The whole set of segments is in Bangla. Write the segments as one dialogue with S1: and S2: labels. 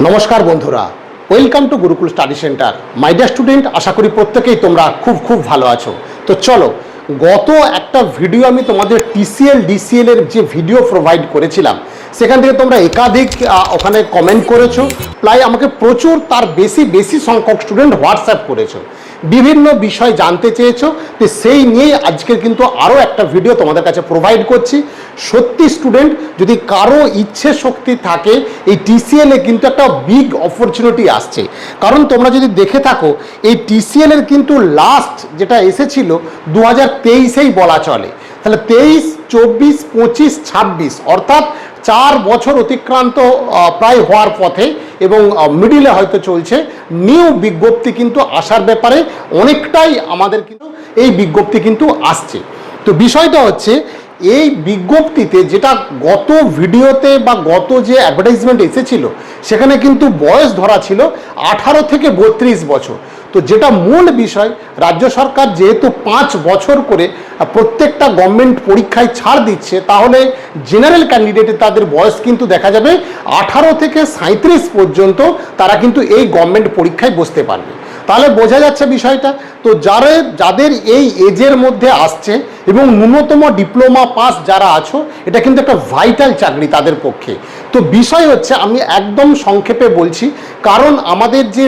S1: নমস্কার বন্ধুরা, welcome to Gurukul study centre. My dear student, আশা করি প্রত্যেকেই তোমরা খুব ভালো আছো। তো চলো, গত একটা ভিডিও আমি তোমাদের টিসিএল ডিসিএল এর যে ভিডিও প্রোভাইড করেছিলাম, সেখান থেকে তোমরা একাধিক ওখানে কমেন্ট করেছো, প্রায় আমাকে প্রচুর তার বেশি সংখ্যক স্টুডেন্ট হোয়াটসঅ্যাপ করেছো, বিভিন্ন বিষয় জানতে চেয়েছো। তো সেই নিয়েই আজকে কিন্তু আরও একটা ভিডিও তোমাদের কাছে প্রোভাইড করছি। সত্যি স্টুডেন্ট, যদি কারো ইচ্ছে শক্তি থাকে, এই টিসিএলে কিন্তু একটা বিগ অপরচুনিটি আসছে। কারণ তোমরা যদি দেখে থাকো, এই টিসিএলের কিন্তু লাস্ট যেটা এসেছিল 2023-এই বলা চলে। তাহলে 23, 24, 25, 26 অর্থাৎ 4 বছর অতিক্রান্ত প্রায় হওয়ার পথে এবং মিডিলে হয়তো চলছে। নিউ বিজ্ঞপ্তি কিন্তু আসার ব্যাপারে অনেকটাই আমাদের কিন্তু এই বিজ্ঞপ্তি কিন্তু আসছে। তো বিষয়টা হচ্ছে, এই বিজ্ঞপ্তিতে যেটা গত ভিডিওতে বা গত যে অ্যাডভার্টাইজমেন্ট এসেছিল, সেখানে কিন্তু বয়স ধরা ছিল 18 থেকে 32 বছর। তো যেটা মূল বিষয়, রাজ্য সরকার যেহেতু 5 বছর করে প্রত্যেকটা গভর্নমেন্ট পরীক্ষায় ছাড় দিচ্ছে, তাহলে জেনারেল ক্যান্ডিডেটে তাদের বয়স কিন্তু দেখা যাবে 18 থেকে 37 পর্যন্ত তারা কিন্তু এই গভর্নমেন্ট পরীক্ষায় বসতে পারবে। তাহলে বোঝা যাচ্ছে বিষয়টা। তো যাদের এই এজের মধ্যে আসছে এবং ন্যূনতম ডিপ্লোমা পাস যারা আছো, এটা কিন্তু একটা ভাইটাল চাকরি তাদের পক্ষে। তো বিষয় হচ্ছে, আমি একদম সংক্ষেপে বলছি, কারণ আমাদের যে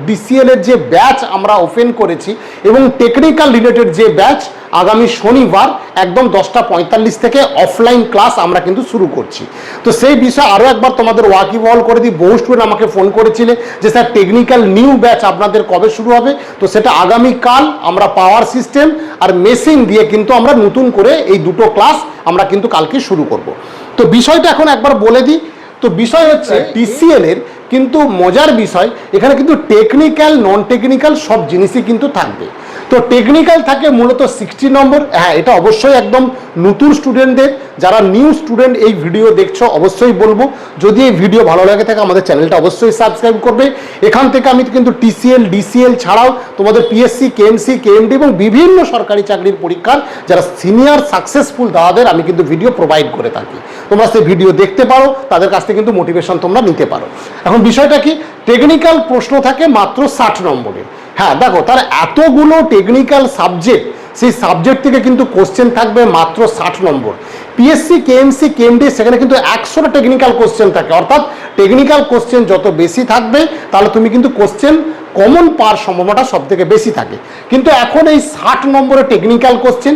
S1: ডিসিএল এর যে ব্যাচ আমরা ওপেন করেছি এবং টেকনিক্যাল রিলেটেড যে ব্যাচ, আগামী শনিবার একদম 10:45 থেকে অফলাইন ক্লাস আমরা কিন্তু শুরু করছি। তো সেই বিষয়ে আরও একবার তোমাদের ওয়াকিবহাল করে দিই। বহু স্টুডেন্ট আমাকে ফোন করেছিলে যে স্যার, টেকনিক্যাল নিউ ব্যাচ আপনাদের কবে শুরু হবে? তো সেটা আগামীকাল আমরা পাওয়ার সিস্টেম আর মেশিন দিয়ে কিন্তু আমরা নতুন করে এই দুটো ক্লাস আমরা কিন্তু কালকে শুরু করব। তো বিষয়টা এখন একবার বলে দিই। তো বিষয় হচ্ছে, টিসিএল এর কিন্তু মজার বিষয়, এখানে কিন্তু টেকনিক্যাল নন টেকনিক্যাল সব জিনিসই কিন্তু থাকবে। তো টেকনিক্যাল থাকে মূলত 60 নম্বর। হ্যাঁ, এটা অবশ্যই একদম নতুন স্টুডেন্টদের, যারা নিউ স্টুডেন্ট এই ভিডিও দেখছো, অবশ্যই বলবো, যদি এই ভিডিও ভালো লাগে থাকে আমাদের চ্যানেলটা অবশ্যই সাবস্ক্রাইব করবে। এখান থেকে আমি কিন্তু টিসিএল ডিসিএল ছাড়াও তোমাদের পিএসসি, কেএমসি, কেএমডি এবং বিভিন্ন সরকারি চাকরির পরীক্ষার যারা সিনিয়র সাকসেসফুল দাদাদের আমি কিন্তু ভিডিও প্রোভাইড করে থাকি। তোমরা সেই ভিডিও দেখতে পারো, তাদের কাছ থেকে কিন্তু মোটিভেশন তোমরা নিতে পারো। এখন বিষয়টা কি, টেকনিক্যাল প্রশ্ন থাকে মাত্র 60 নম্বরের। হ্যাঁ দেখো, তার এতগুলো টেকনিক্যাল সাবজেক্ট, সেই সাবজেক্ট থেকে কিন্তু কোশ্চেন থাকবে মাত্র 60 নম্বর। পিএসসি, কেএমসি, কেএমডি সেখানে কিন্তু 100টা টেকনিক্যাল কোশ্চেন থাকে। অর্থাৎ টেকনিক্যাল কোশ্চেন যত বেশি থাকবে, তাহলে তুমি কিন্তু কোশ্চেন কমন পাওয়ার সম্ভাবনাটা সব থেকে বেশি থাকে। কিন্তু এখন এই 60 নম্বরের টেকনিক্যাল কোশ্চেন,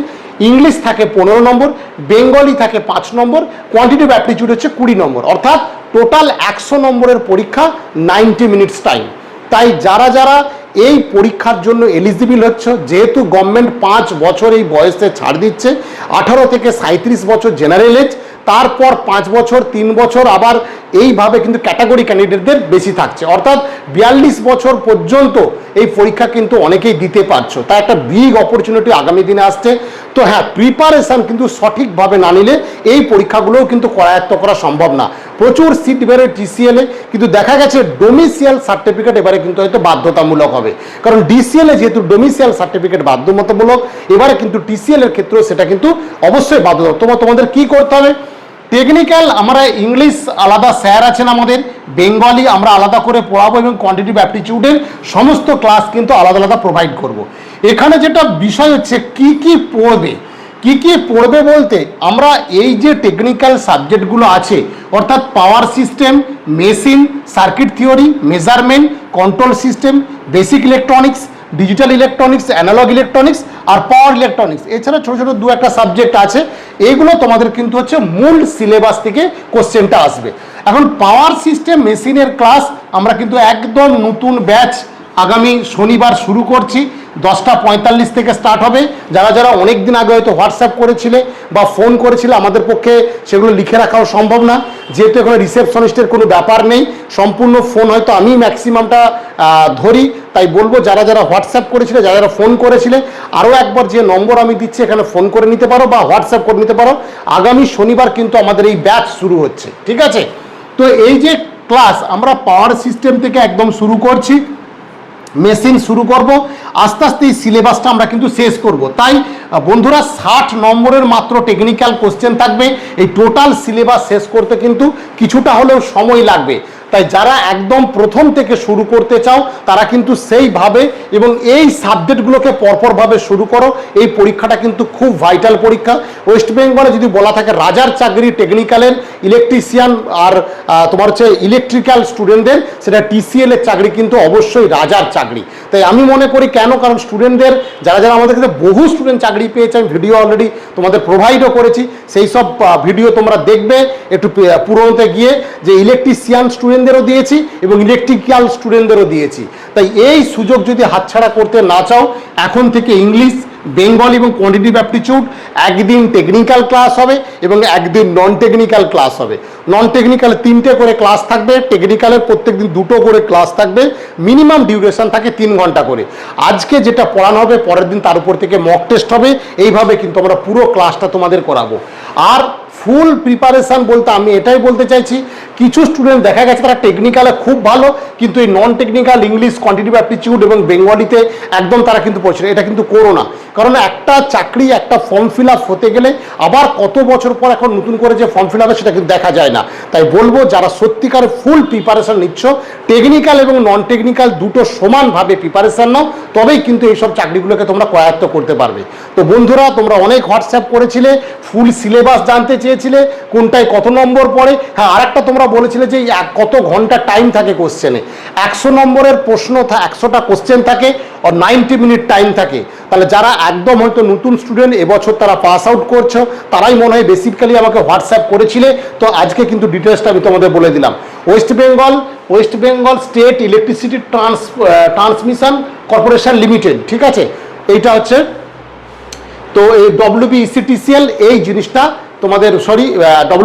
S1: ইংলিশ থাকে 15 নম্বর, বেঙ্গলি থাকে 5 নম্বর, কোয়ান্টিটিভ অ্যাপটিটিউড হচ্ছে 20 নম্বর। অর্থাৎ টোটাল 100 নম্বরের পরীক্ষা, 90 মিনিটস টাইম। তাই যারা এই পরীক্ষার জন্য এলিজিবল হচ্ছে, যেহেতু গভর্নমেন্ট 5 বছর এই বয়সে ছাড় দিচ্ছে, 18 থেকে 37 বছর জেনারেল এজ, তারপর 5 বছর, 3 বছর আবার এইভাবে কিন্তু ক্যাটাগরি ক্যান্ডিডেটদের বেশি থাকছে। অর্থাৎ 42 বছর পর্যন্ত এই পরীক্ষা কিন্তু অনেকেই দিতে পারছো। তাই একটা বিগ অপরচুনিটি আগামী দিনে আসছে। তো হ্যাঁ, প্রিপারেশন কিন্তু সঠিকভাবে না নিলে এই পরীক্ষাগুলোও কিন্তু করায়ত্ত করা সম্ভব না। প্রচুর সিট বেড়ে টিসিএলে, কিন্তু দেখা গেছে ডোমিসিয়াল সার্টিফিকেট এবারে কিন্তু হয়তো বাধ্যতামূলক হবে। কারণ ডিসিএলে যেহেতু ডোমিসিয়াল সার্টিফিকেট বাধ্যতামূলক, এবারে কিন্তু টিসিএল এর ক্ষেত্রেও সেটা কিন্তু অবশ্যই বাধ্যতামূলক। তোমাদের কি করতে হবে? টেকনিক্যাল আমরা ইংলিশ আলাদা স্যার আছেন আমাদের, বেঙ্গলি আমরা আলাদা করে পড়াবো এবং কোয়ান্টিটিভ অ্যাপটিটিউডের সমস্ত ক্লাস কিন্তু আলাদা আলাদা প্রোভাইড করব। এখানে যেটা বিষয় হচ্ছে, কি পড়বে বলতে, আমরা এই যে টেকনিক্যাল সাবজেক্টগুলো আছে, অর্থাৎ power system, machine, circuit theory, measurement, control system, basic electronics, digital electronics, analogue electronics আর পাওয়ার ইলেকট্রনিক্স, এছাড়া ছোট ছোট 2-1টা সাবজেক্ট আছে। এইগুলো তোমাদের কিন্তু হচ্ছে মূল সিলেবাস থেকে কোশ্চেনটা আসবে। এখন পাওয়ার সিস্টেম, মেশিনের ক্লাস আমরা কিন্তু একদম নতুন ব্যাচ আগামী শনিবার শুরু করছি। 10:45 থেকে স্টার্ট হবে। যারা অনেক দিন আগে হয়তো হোয়াটসঅ্যাপ করেছিলে বা ফোন করেছিলে, আমাদের পক্ষে সেগুলো লিখে রাখাও সম্ভব না, যেহেতু এখানে রিসেপশনিস্টের কোনো ব্যাপার নেই, সম্পূর্ণ ফোন হয়তো আমি ম্যাক্সিমামটা ধরি। তাই বলবো, যারা হোয়াটসঅ্যাপ করেছিলে, যারা ফোন করেছিলে, আরও একবার যে নম্বর আমি দিচ্ছি এখানে ফোন করে নিতে পারো বা হোয়াটসঅ্যাপ করে নিতে পারো। আগামী শনিবার কিন্তু আমাদের এই ব্যাচ শুরু হচ্ছে, ঠিক আছে? তো এই যে ক্লাস আমরা পাওয়ার সিস্টেম থেকে একদম শুরু করছি, মেশিন শুরু করব, আস্তে আস্তে এই সিলেবাসটা আমরা কিন্তু শেষ করব। তাই বন্ধুরা, 60 নম্বরের মাত্র টেকনিক্যাল কোশ্চেন থাকবে। এই টোটাল সিলেবাস শেষ করতে কিন্তু কিছুটা হলেও সময় লাগবে। তাই যারা একদম প্রথম থেকে শুরু করতে চাও তারা কিন্তু সেইভাবে এবং এই সাবজেক্টগুলোকে পরপরভাবে শুরু করো। এই পরীক্ষাটা কিন্তু খুব ভাইটাল পরীক্ষা। ওয়েস্ট বেঙ্গলে যদি বলা থাকে রাজার চাকরি টেকনিক্যালের, ইলেকট্রিশিয়ান আর তোমার হচ্ছে ইলেকট্রিক্যাল স্টুডেন্টদের, সেটা টিসিএল এর চাকরি কিন্তু অবশ্যই রাজার চাকরি। তাই আমি মনে করি কেন, কারণ স্টুডেন্টদের যারা যারা আমাদের কাছে বহু স্টুডেন্ট চাকরি পেয়েছে, আমি ভিডিও অলরেডি তোমাদের প্রোভাইডও করেছি, সেই সব ভিডিও তোমরা দেখবে একটু পুরোনোতে গিয়ে, যে ইলেকট্রিশিয়ান স্টুডেন্টদেরও দিয়েছি এবং ইলেকট্রিক্যাল স্টুডেন্টদেরও দিয়েছি। তাই এই সুযোগ যদি হাতছাড়া করতে না চাও, এখন থেকে ইংলিশ, বেঙ্গল এবং কোয়ান্টিটিভ অ্যাপটিটিউড একদিন টেকনিক্যাল ক্লাস হবে এবং একদিন নন টেকনিক্যাল ক্লাস হবে। নন টেকনিক্যাল 3টে করে ক্লাস থাকবে, টেকনিক্যালের প্রত্যেকদিন 2টো করে ক্লাস থাকবে, মিনিমাম ডিউরেশন থাকে 3 ঘন্টা করে। আজকে যেটা পড়ানো হবে পরের দিন তার উপর থেকে মক টেস্ট হবে, এইভাবে কিন্তু আমরা পুরো ক্লাসটা তোমাদের করাবো। আর ফুল প্রিপারেশান বলতে আমি এটাই বলতে চাইছি, কিছু স্টুডেন্ট দেখা গেছে তারা টেকনিক্যালে খুব ভালো, কিন্তু এই non technical English, quantitative aptitude এবং বেঙ্গলিতে একদম তারা কিন্তু পড়ছে না। এটা কিন্তু করো না, কারণ একটা চাকরি, একটা ফর্ম ফিল আপ হতে গেলে আবার কত বছর পর এখন নতুন করে যে ফর্ম ফিল আপ সেটা কিন্তু দেখা যায় না। তাই বলবো যারা সত্যিকারের ফুল প্রিপারেশান নিচ্ছ, টেকনিক্যাল এবং নন টেকনিক্যাল দুটো সমানভাবে প্রিপারেশান নাও, তবেই কিন্তু এইসব চাকরিগুলোকে তোমরা কয়াত্ত করতে পারবে। তো বন্ধুরা, তোমরা অনেক হোয়াটসঅ্যাপ করেছিলে, ফুল সিলেবাস জানতে চেয়েছিলে, কোনটায় কত নম্বর পড়ে। হ্যাঁ, আরেকটা তোমরা বলেছিলে যে কত ঘন্টা টাইম থাকে কোশ্চেনে। 100 নম্বরের প্রশ্ন, 100টা কোশ্চেন থাকে আর 90 মিনিট টাইম থাকে। তাহলে যারা একদম হয়তো নতুন স্টুডেন্ট, এবছর তারা পাস আউট করছো, তারাই মনে হয় বেসিক্যালি আমাকে হোয়াটসঅ্যাপ করেছিলে। তো আজকে কিন্তু ডিটেলসটা আমি তোমাদের বলে দিলাম। West Bengal state electricity transmission corporation limited, ঠিক আছে, এইটা হচ্ছে। তো এই WBECTCL এই জিনিসটা তোমাদের,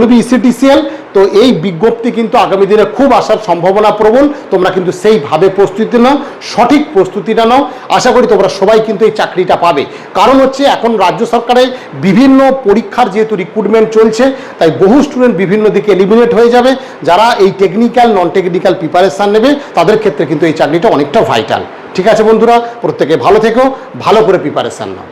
S1: WBECTCL, তো এই বিজ্ঞপ্তি কিন্তু আগামী দিনে খুব আসার সম্ভাবনা প্রবল। তোমরা কিন্তু সেইভাবে প্রস্তুতি নাও, সঠিক প্রস্তুতিটা নাও। আশা করি তোমরা সবাই কিন্তু এই চাকরিটা পাবে। কারণ হচ্ছে এখন রাজ্য সরকারের বিভিন্ন পরীক্ষার যেহেতু রিক্রুটমেন্ট চলছে, তাই বহু স্টুডেন্ট বিভিন্ন দিকে এলিমিনেট হয়ে যাবে। যারা এই টেকনিক্যাল, নন টেকনিক্যাল প্রিপারেশান নেবে তাদের ক্ষেত্রে কিন্তু এই চাকরিটা অনেকটা ভাইটাল। ঠিক আছে বন্ধুরা, প্রত্যেকে ভালো থেকো, ভালো করে প্রিপারেশান নাও।